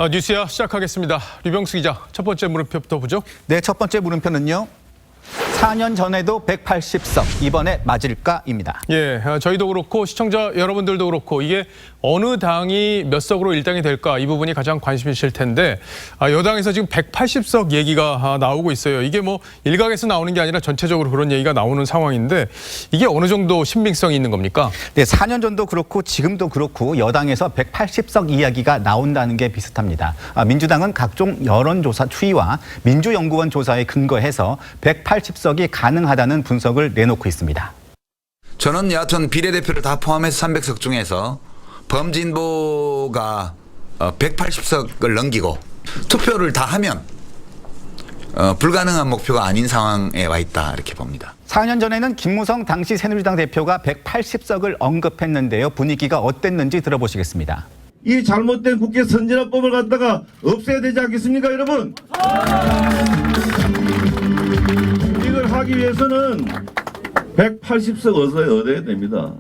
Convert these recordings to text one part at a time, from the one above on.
뉴스야 시작하겠습니다. 류병수 기자, 첫 번째 물음표부터 보죠. 네, 첫 번째 물음표는요. 4년 전에도 180석, 이번에 맞을까입니다. 예, 저희도 그렇고 시청자 여러분들도 그렇고 이게 어느 당이 몇 석으로 일당이 될까 이 부분이 가장 관심이실 텐데 여당에서 지금 180석 얘기가 나오고 있어요. 이게 뭐 일각에서 나오는 게 아니라 전체적으로 그런 얘기가 나오는 상황인데 이게 어느 정도 신빙성이 있는 겁니까? 네, 4년 전도 그렇고 지금도 그렇고 여당에서 180석 이야기가 나온다는 게 비슷합니다. 민주당은 각종 여론조사 추이와 민주연구원 조사에 근거해서 180석이 가능하다는 분석을 내놓고 있습니다. 저는 여하튼 비례대표를 다 포함해서 300석 중에서 범진보가 180석을 넘기고 투표를 다 하면 불가능한 목표가 아닌 상황에 와 있다 이렇게 봅니다. 4년 전에는 김무성 당시 새누리당 대표가 180석을 언급했는데요. 분위기가 어땠는지 들어보시겠습니다. 이 잘못된 국회 선진화법을 갖다가 없애야 되지 않겠습니까, 여러분? 이걸 하기 위해서는 180석 얻어야 됩니다.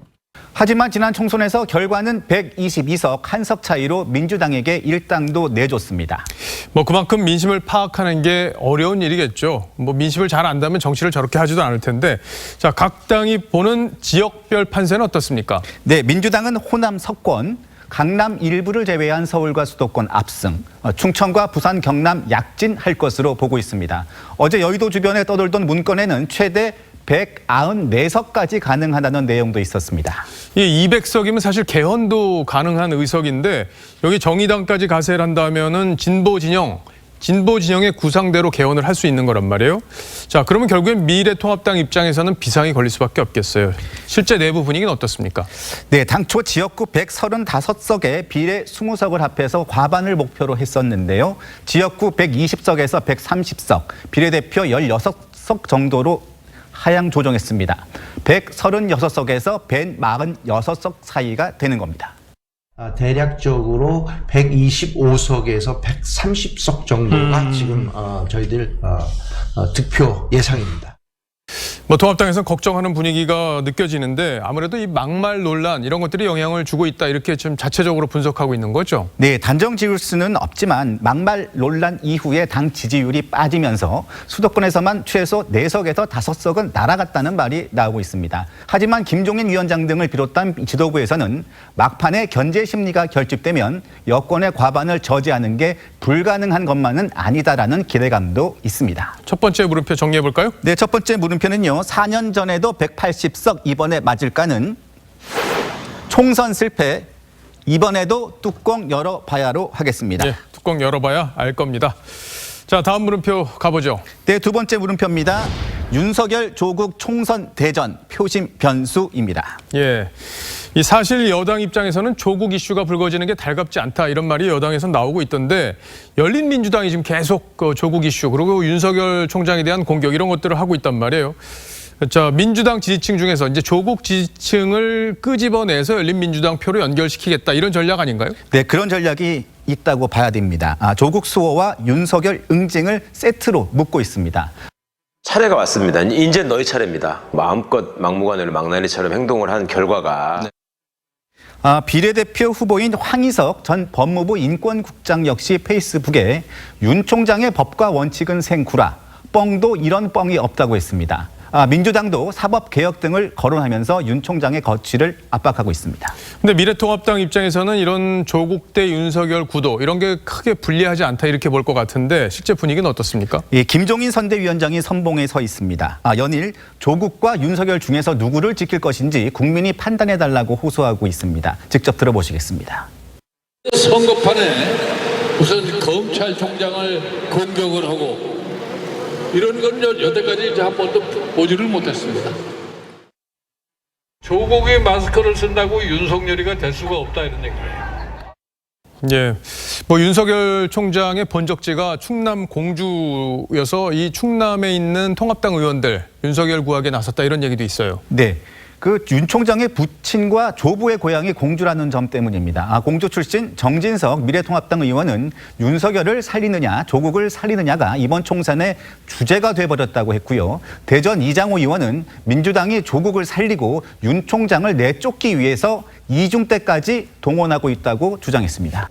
하지만 지난 총선에서 결과는 122석 한 석 차이로 민주당에게 일당도 내줬습니다. 뭐 그만큼 민심을 파악하는 게 어려운 일이겠죠. 뭐 민심을 잘 안다면 정치를 저렇게 하지도 않을 텐데 자, 각 당이 보는 지역별 판세는 어떻습니까? 네, 민주당은 호남 석권, 강남 일부를 제외한 서울과 수도권 압승, 충청과 부산, 경남 약진할 것으로 보고 있습니다. 어제 여의도 주변에 떠돌던 문건에는 최대 194석까지 가능하다는 내용도 있었습니다. 이 200석이면 사실 개헌도 가능한 의석인데 여기 정의당까지 가세를 한다면은 진보 진영의 구상대로 개헌을 할 수 있는 거란 말이에요. 자, 그러면 결국엔 미래통합당 입장에서는 비상이 걸릴 수밖에 없겠어요. 실제 내부 분위기는 어떻습니까? 네, 당초 지역구 135석에 비례 20석을 합해서 과반을 목표로 했었는데요. 지역구 120석에서 130석, 비례대표 16석 정도로 하향 조정했습니다. 136석에서 146석 사이가 되는 겁니다. 대략적으로 125석에서 130석 정도가 지금 저희들 득표 예상입니다. 뭐 통합당에서는 걱정하는 분위기가 느껴지는데 아무래도 이 막말 논란 이런 것들이 영향을 주고 있다 이렇게 좀 자체적으로 분석하고 있는 거죠. 네, 단정 지을 수는 없지만 막말 논란 이후에 당 지지율이 빠지면서 수도권에서만 최소 4석에서 5석은 날아갔다는 말이 나오고 있습니다. 하지만 김종인 위원장 등을 비롯한 지도부에서는 막판에 견제 심리가 결집되면 여권의 과반을 저지하는 게 불가능한 것만은 아니다라는 기대감도 있습니다. 첫 번째 물음표 정리해 볼까요? 네, 첫 번째 물음표는요. 4년 전에도 180석 이번에 맞을까는 총선 실패 이번에도 뚜껑 열어봐야로 하겠습니다. 네, 뚜껑 열어봐야 알 겁니다. 자, 다음 물음표 가보죠. 네, 두 번째 물음표입니다. 윤석열 조국 총선 대전 표심 변수입니다. 예, 이 사실 여당 입장에서는 조국 이슈가 불거지는 게 달갑지 않다 이런 말이 여당에서 나오고 있던데 열린민주당이 지금 계속 조국 이슈 그리고 윤석열 총장에 대한 공격 이런 것들을 하고 있단 말이에요. 자, 민주당 지지층 중에서 이제 조국 지지층을 끄집어내서 열린민주당 표로 연결시키겠다 이런 전략 아닌가요? 네, 그런 전략이 있다고 봐야 됩니다. 조국 수호와 윤석열 응징을 세트로 묶고 있습니다. 차례가 왔습니다. 이제 너희 차례입니다. 마음껏 막무가내로 망나니처럼 행동을 한 결과가 비례대표 후보인 황희석 전 법무부 인권국장 역시 페이스북에 윤 총장의 법과 원칙은 생구라, 뻥도 이런 뻥이 없다고 했습니다. 민주당도 사법개혁 등을 거론하면서 윤 총장의 거취를 압박하고 있습니다. 근데 미래통합당 입장에서는 이런 조국 대 윤석열 구도 이런 게 크게 불리하지 않다 이렇게 볼 것 같은데 실제 분위기는 어떻습니까? 예, 김종인 선대위원장이 선봉에 서 있습니다. 연일 조국과 윤석열 중에서 누구를 지킬 것인지 국민이 판단해달라고 호소하고 있습니다. 직접 들어보시겠습니다. 선거판에 우선 검찰총장을 공격을 하고 이런 건 여태까지 한 번도 보지를 못했습니다. 조국이 마스크를 쓴다고 윤석열이가 될 수가 없다 이런 얘기예요. 예, 뭐 윤석열 총장의 본적지가 충남 공주여서 이 충남에 있는 통합당 의원들 윤석열 구하기에 나섰다 이런 얘기도 있어요. 네. 그 윤 총장의 부친과 조부의 고향이 공주라는 점 때문입니다. 공주 출신 정진석 미래통합당 의원은 윤석열을 살리느냐 조국을 살리느냐가 이번 총선의 주제가 돼버렸다고 했고요. 대전 이장호 의원은 민주당이 조국을 살리고 윤 총장을 내쫓기 위해서 이중 때까지 동원하고 있다고 주장했습니다.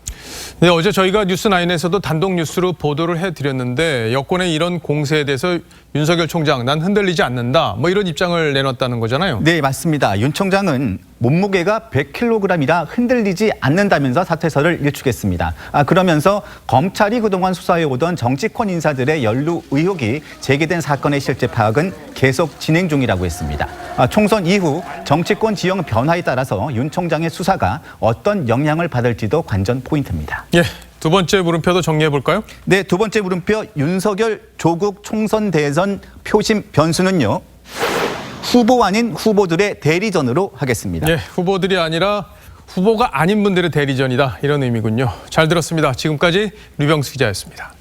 네, 어제 저희가 뉴스9에서도 단독 뉴스로 보도를 해드렸는데 여권의 이런 공세에 대해서 윤석열 총장 난 흔들리지 않는다 뭐 이런 입장을 내놨다는 거잖아요. 네, 맞습니다. 윤 총장은 몸무게가 100kg이라 흔들리지 않는다면서 사퇴서를 일축했습니다. 그러면서 검찰이 그동안 수사해오던 정치권 인사들의 연루 의혹이 제기된 사건의 실제 파악은 계속 진행 중이라고 했습니다. 총선 이후 정치권 지형 변화에 따라서 윤 총장의 수사가 어떤 영향을 받을지도 관전 포인트입니다. 예, 두 번째 물음표도 정리해 볼까요? 네, 두 번째 물음표 윤석열 조국 총선 대선 표심 변수는요. 후보 아닌 후보들의 대리전으로 하겠습니다. 예, 후보들이 아니라 후보가 아닌 분들의 대리전이다 이런 의미군요. 잘 들었습니다. 지금까지 류병수 기자였습니다.